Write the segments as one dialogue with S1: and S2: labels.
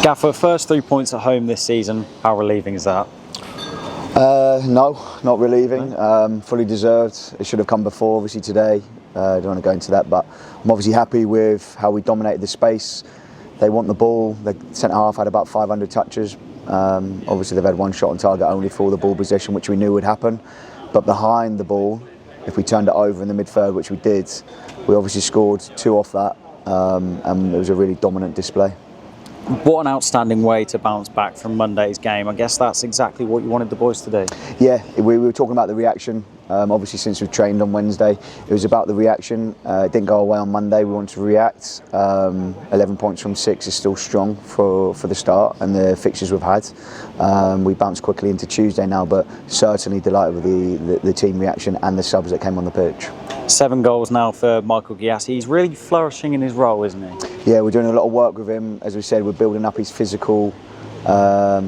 S1: Gaffer, first 3 points at home this season, how relieving is that?
S2: No, not relieving. Fully deserved. It should have come before, obviously, today. I don't want to go into that, but I'm obviously happy with how we dominated the space. They want the ball. The centre half had about 500 touches. Obviously, they've had one shot on target only for all the ball possession, which we knew would happen. But behind the ball, if we turned it over in the mid-third, which we did, we obviously scored 2 off that, and it was a really dominant display.
S1: What an outstanding way to bounce back from Monday's game. I guess that's exactly what you wanted the boys to do.
S2: Yeah, we were talking about the reaction. Obviously, since we've trained on Wednesday, it was about the reaction. It didn't go away on Monday. We wanted to react. 11 points from 6 is still strong for the start and the fixtures we've had. We bounced quickly into Tuesday now, but certainly delighted with the team reaction and the subs that came on the pitch.
S1: 7 goals now for Michael Gyasi. He's really flourishing in his role, isn't he?
S2: Yeah, we're doing a lot of work with him. As we said, we're building up his physical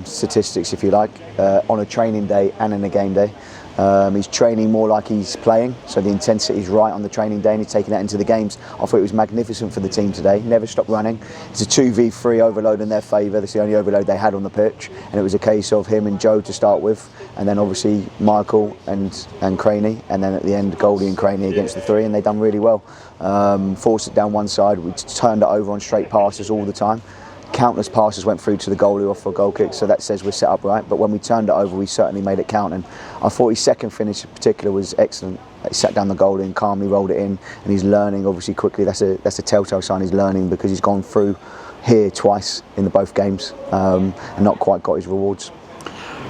S2: statistics, if you like, on a training day and in a game day. He's training more like he's playing, so the intensity is right on the training day and he's taking that into the games. I thought it was magnificent for the team today. Never stopped running. It's a 2v3 overload in their favour. That's the only overload they had on the pitch, and it was a case of him and Joe to start with, and then obviously Michael and Craney, and then at the end Goldie and Craney against the 3, and they done really well. Forced it down one side. We turned it over on straight passes all the time. Countless passes went through to the goalie off for a goal kick, so that says we're set up right. But when we turned it over, we certainly made it count, and I thought his second finish in particular was excellent. He sat down the goalie and calmly rolled it in, and he's learning obviously quickly. That's a telltale sign he's learning, because he's gone through here twice in both games and not quite got his rewards.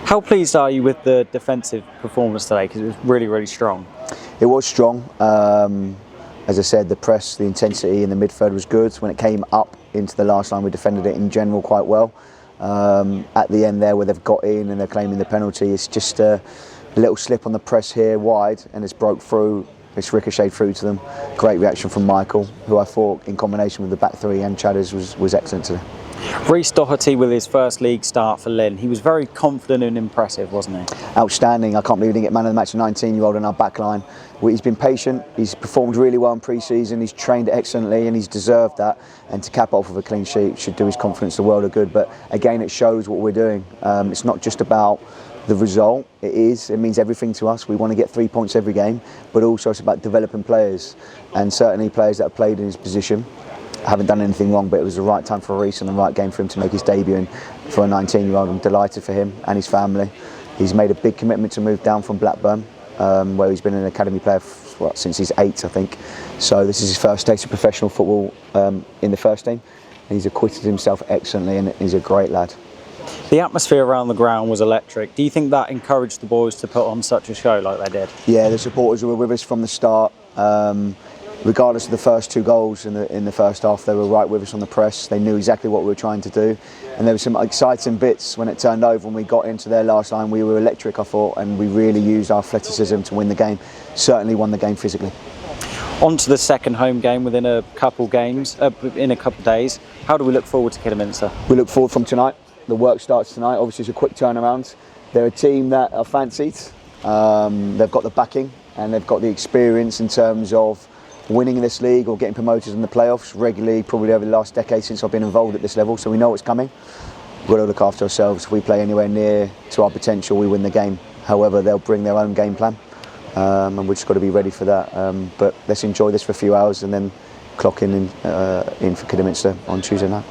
S1: How pleased are you with the defensive performance today? Because it was really, really strong. It
S2: was strong. As I said, the press, the intensity in the mid-third was good. When it came up into the last line, we defended it in general quite well. At the end there, where they've got in and they're claiming the penalty, it's just a little slip on the press here wide, and it's broke through. It's ricocheted through to them. Great reaction from Michael, who I thought, in combination with the back 3 and Chadders, was excellent today.
S1: Rhys Doherty with his first league start for Lynn. He was very confident and impressive, wasn't he?
S2: Outstanding. I can't believe he didn't get man of the match, a 19-year-old in our back line. He's been patient, he's performed really well in pre-season, he's trained excellently, and he's deserved that. And to cap off with a clean sheet should do his confidence the world of good. But again, it shows what we're doing. It's not just about the result. It means everything to us. We want to get 3 points every game, but also it's about developing players, and certainly players that have played in his position haven't done anything wrong, but it was the right time for Rhys and the right game for him to make his debut. And for a 19-year-old, I'm delighted for him and his family. He's made a big commitment to move down from Blackburn, where he's been an academy player since he's 8, I think. So this is his first taste of professional football in the first team, and he's acquitted himself excellently, and he's a great lad.
S1: The atmosphere around the ground was electric. Do you think that encouraged the boys to put on such a show like they did? Yeah,
S2: the supporters were with us from the start. Regardless of the first 2 goals in the first half, they were right with us on the press. They knew exactly what we were trying to do, and there were some exciting bits when it turned over. When we got into their last line, we were electric, I thought, and we really used our athleticism to win the game. Certainly won the game physically.
S1: On to the second home game within a couple days. How do we look forward to Kidderminster?
S2: We look forward from tonight. The work starts tonight. Obviously, it's a quick turnaround. They're a team that are fancied. They've got the backing and they've got the experience in terms of winning in this league or getting promoted in the playoffs regularly, probably over the last decade since I've been involved at this level, so we know what's coming. We've got to look after ourselves. If we play anywhere near to our potential, we win the game. However, they'll bring their own game plan, and we've just got to be ready for that. But let's enjoy this for a few hours and then clock in for Kidderminster on Tuesday night.